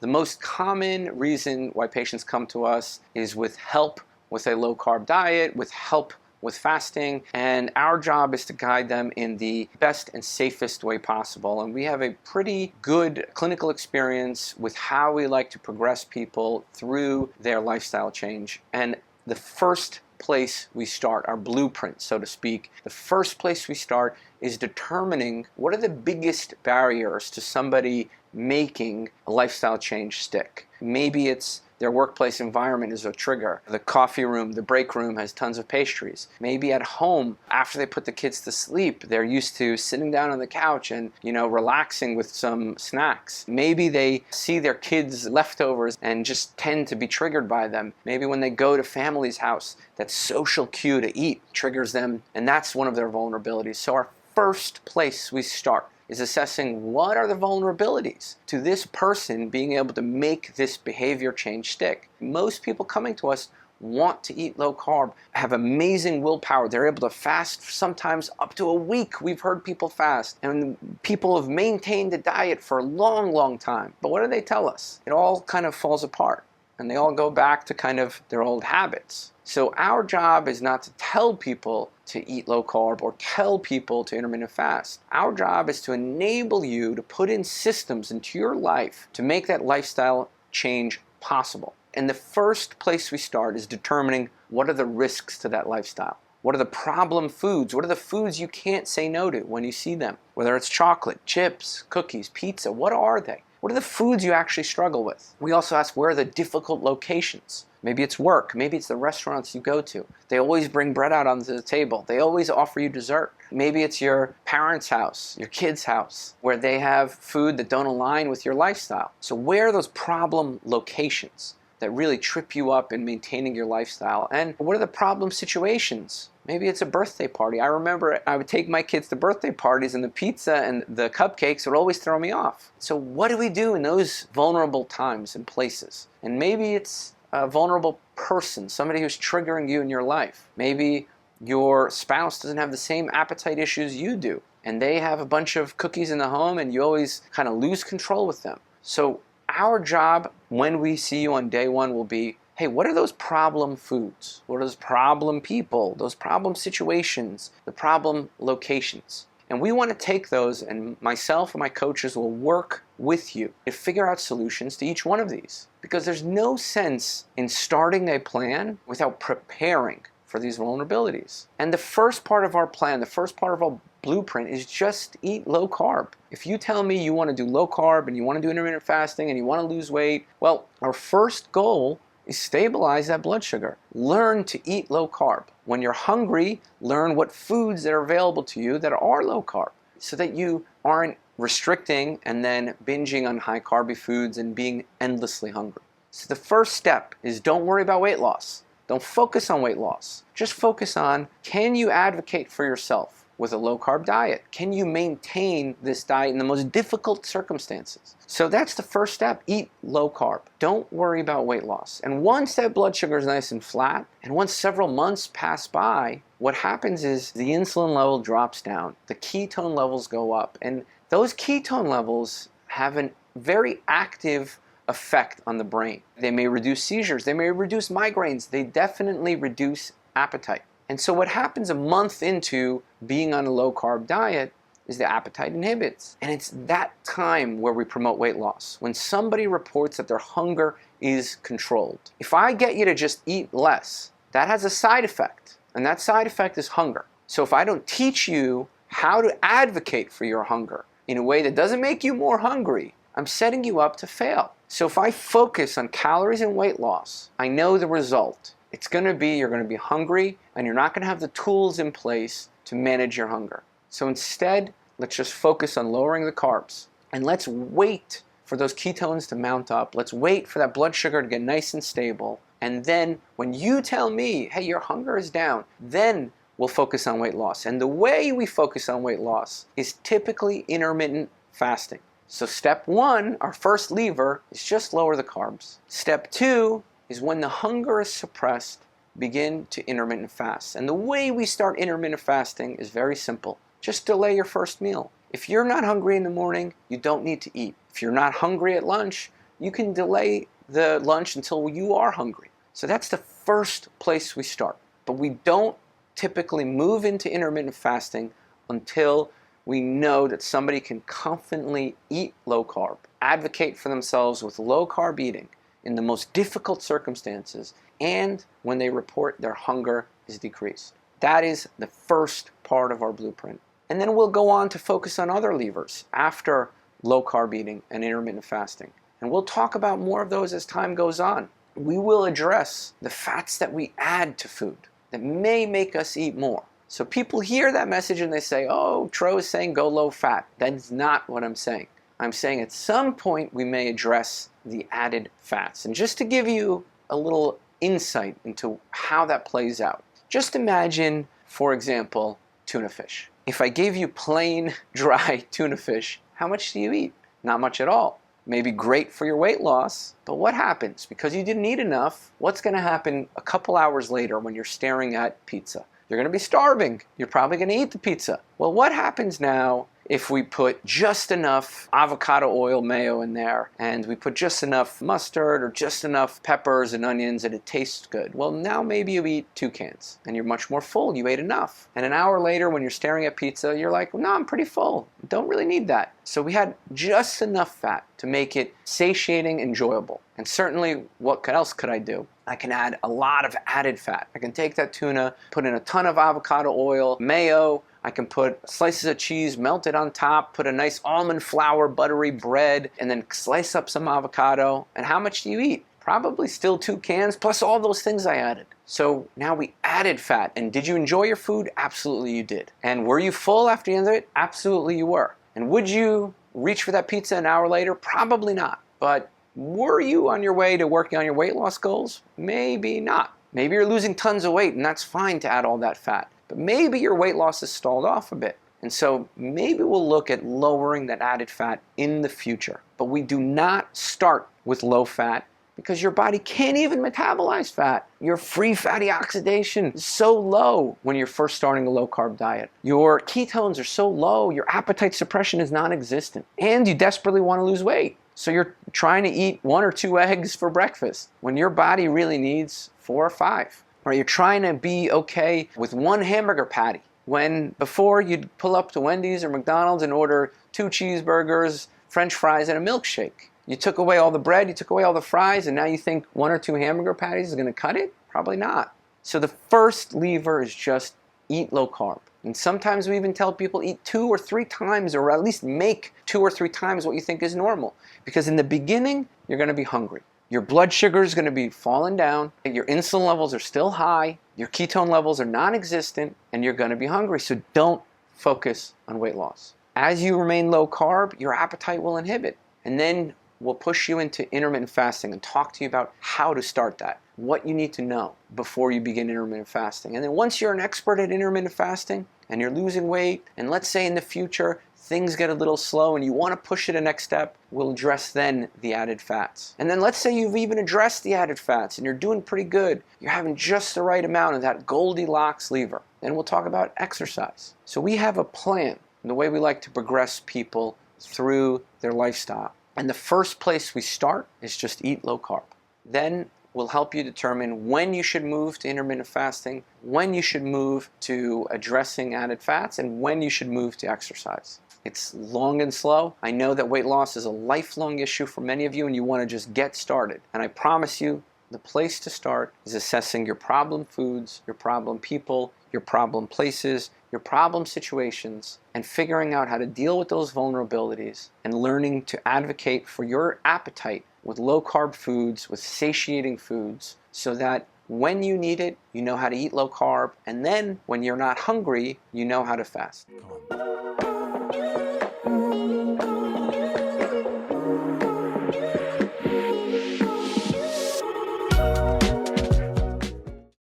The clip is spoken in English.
The most common reason why patients come to us is with help with a low-carb diet, with help with fasting, and our job is to guide them in the best and safest way possible. And we have a pretty good clinical experience with how we like to progress people through their lifestyle change. And the first place we start, our blueprint, so to speak, the first place we start is determining what are the biggest barriers to somebody making a lifestyle change stick. Maybe it's their workplace environment is a trigger. The coffee room, the break room has tons of pastries. Maybe at home, after they put the kids to sleep, they're used to sitting down on the couch and, relaxing with some snacks. Maybe they see their kids' leftovers and just tend to be triggered by them. Maybe when they go to family's house, that social cue to eat triggers them, and that's one of their vulnerabilities. So our first place we start is assessing what are the vulnerabilities to this person being able to make this behavior change stick. Most people coming to us want to eat low carb, have amazing willpower. They're able to fast sometimes up to a week. We've heard people fast, and people have maintained the diet for a long, long time. But what do they tell us? It all kind of falls apart, and they all go back to kind of their old habits. So our job is not to tell people to eat low carb or tell people to intermittent fast. Our job is to enable you to put in systems into your life to make that lifestyle change possible. And the first place we start is determining what are the risks to that lifestyle. What are the problem foods? What are the foods you can't say no to when you see them? Whether it's chocolate, chips, cookies, pizza, what are they? What are the foods you actually struggle with? We also ask, where are the difficult locations? Maybe it's work, maybe it's the restaurants you go to. They always bring bread out onto the table. They always offer you dessert. Maybe it's your parents' house, your kids' house, where they have food that don't align with your lifestyle. So where are those problem locations that really trip you up in maintaining your lifestyle? And what are the problem situations? Maybe it's a birthday party. I remember I would take my kids to birthday parties, and the pizza and the cupcakes would always throw me off. So what do we do in those vulnerable times and places? And maybe it's a vulnerable person, somebody who's triggering you in your life. Maybe your spouse doesn't have the same appetite issues you do, and they have a bunch of cookies in the home, and you always kind of lose control with them. So our job when we see you on day one will be, hey, what are those problem foods? What are those problem people, those problem situations, the problem locations? And we want to take those, and myself and my coaches will work with you to figure out solutions to each one of these. Because there's no sense in starting a plan without preparing for these vulnerabilities. And the first part of our plan, the first part of our blueprint is just eat low carb. If you tell me you want to do low carb and you want to do intermittent fasting and you want to lose weight, well, our first goal is stabilize that blood sugar. Learn to eat low carb. When you're hungry, learn what foods that are available to you that are low carb, so that you aren't restricting and then binging on high carby foods and being endlessly hungry. So the first step is don't worry about weight loss. Don't focus on weight loss. Just focus on, can you advocate for yourself with a low carb diet? Can you maintain this diet in the most difficult circumstances? So that's the first step. Eat low carb. Don't worry about weight loss. And once that blood sugar is nice and flat, and once several months pass by, what happens is the insulin level drops down, the ketone levels go up, and those ketone levels have a very active effect on the brain. They may reduce seizures, they may reduce migraines, they definitely reduce appetite. And so what happens a month into being on a low carb diet is the appetite inhibits. And it's that time where we promote weight loss, when somebody reports that their hunger is controlled. If I get you to just eat less, that has a side effect, and that side effect is hunger. So if I don't teach you how to advocate for your hunger in a way that doesn't make you more hungry, I'm setting you up to fail. So if I focus on calories and weight loss, I know the result. It's going to be, you're going to be hungry, and you're not going to have the tools in place to manage your hunger. So instead, let's just focus on lowering the carbs, and let's wait for those ketones to mount up. Let's wait for that blood sugar to get nice and stable. And then when you tell me, hey, your hunger is down, then we'll focus on weight loss. And the way we focus on weight loss is typically intermittent fasting. So step one, our first lever, is just lower the carbs. Step two is when the hunger is suppressed, begin to intermittent fast. And the way we start intermittent fasting is very simple. Just delay your first meal. If you're not hungry in the morning, you don't need to eat. If you're not hungry at lunch, you can delay the lunch until you are hungry. So that's the first place we start. But we don't typically move into intermittent fasting until we know that somebody can confidently eat low carb, advocate for themselves with low carb eating in the most difficult circumstances, and when they report their hunger is decreased. That is the first part of our blueprint. And then we'll go on to focus on other levers after low carb eating and intermittent fasting. And we'll talk about more of those as time goes on. We will address the fats that we add to food that may make us eat more. So people hear that message and they say, oh, Tro is saying go low fat. That's not what I'm saying. I'm saying at some point we may address the added fats. And just to give you a little insight into how that plays out, just imagine, for example, tuna fish. If I gave you plain, dry tuna fish, how much do you eat? Not much at all. Maybe great for your weight loss, but what happens? Because you didn't eat enough, what's going to happen a couple hours later when you're staring at pizza? You're going to be starving. You're probably going to eat the pizza. Well, what happens now if we put just enough avocado oil mayo in there and we put just enough mustard or just enough peppers and onions and it tastes good? Well, now maybe you eat 2 cans and you're much more full. You ate enough. And an hour later when you're staring at pizza, you're like, no, I'm pretty full. Don't really need that. So we had just enough fat to make it satiating, enjoyable. And certainly, what else could I do? I can add a lot of added fat. I can take that tuna, put in a ton of avocado oil, mayo. I can put slices of cheese melted on top, put a nice almond flour, buttery bread, and then slice up some avocado. And how much do you eat? Probably still 2 cans, plus all those things I added. So now we added fat. And did you enjoy your food? Absolutely you did. And were you full after the end of it? Absolutely you were. And would you reach for that pizza an hour later? Probably not. But were you on your way to working on your weight loss goals? Maybe not. Maybe you're losing tons of weight and that's fine to add all that fat. But maybe your weight loss has stalled off a bit. And so maybe we'll look at lowering that added fat in the future. But we do not start with low fat because your body can't even metabolize fat. Your free fatty oxidation is so low when you're first starting a low carb diet. Your ketones are so low, your appetite suppression is non-existent. And you desperately want to lose weight. So you're trying to eat 1 or 2 eggs for breakfast when your body really needs 4 or 5. Or you're trying to be okay with 1 hamburger patty when before you'd pull up to Wendy's or McDonald's and order 2 cheeseburgers, French fries, and a milkshake. You took away all the bread, you took away all the fries, and now you think 1 or 2 hamburger patties is going to cut it? Probably not. So the first lever is just eat low carb. And sometimes we even tell people eat 2 or 3 times, or at least make 2 or 3 times what you think is normal. Because in the beginning, you're going to be hungry. Your blood sugar is going to be falling down, your insulin levels are still high, your ketone levels are non-existent, and you're going to be hungry. So don't focus on weight loss. As you remain low carb, your appetite will inhibit. And then we'll push you into intermittent fasting and talk to you about how to start that, what you need to know before you begin intermittent fasting. And then once you're an expert at intermittent fasting and you're losing weight, and let's say in the future things get a little slow and you want to push it a next step, we'll address then the added fats. And then let's say you've even addressed the added fats and you're doing pretty good. You're having just the right amount of that Goldilocks lever. Then we'll talk about exercise. So we have a plan, the way we like to progress people through their lifestyle. And the first place we start is just eat low carb. Then we'll help you determine when you should move to intermittent fasting, when you should move to addressing added fats, and when you should move to exercise. It's long and slow. I know that weight loss is a lifelong issue for many of you and you want to just get started. And I promise you, the place to start is assessing your problem foods, your problem people, your problem places, your problem situations, and figuring out how to deal with those vulnerabilities and learning to advocate for your appetite with low carb foods, with satiating foods, so that when you need it, you know how to eat low carb, and then when you're not hungry, you know how to fast.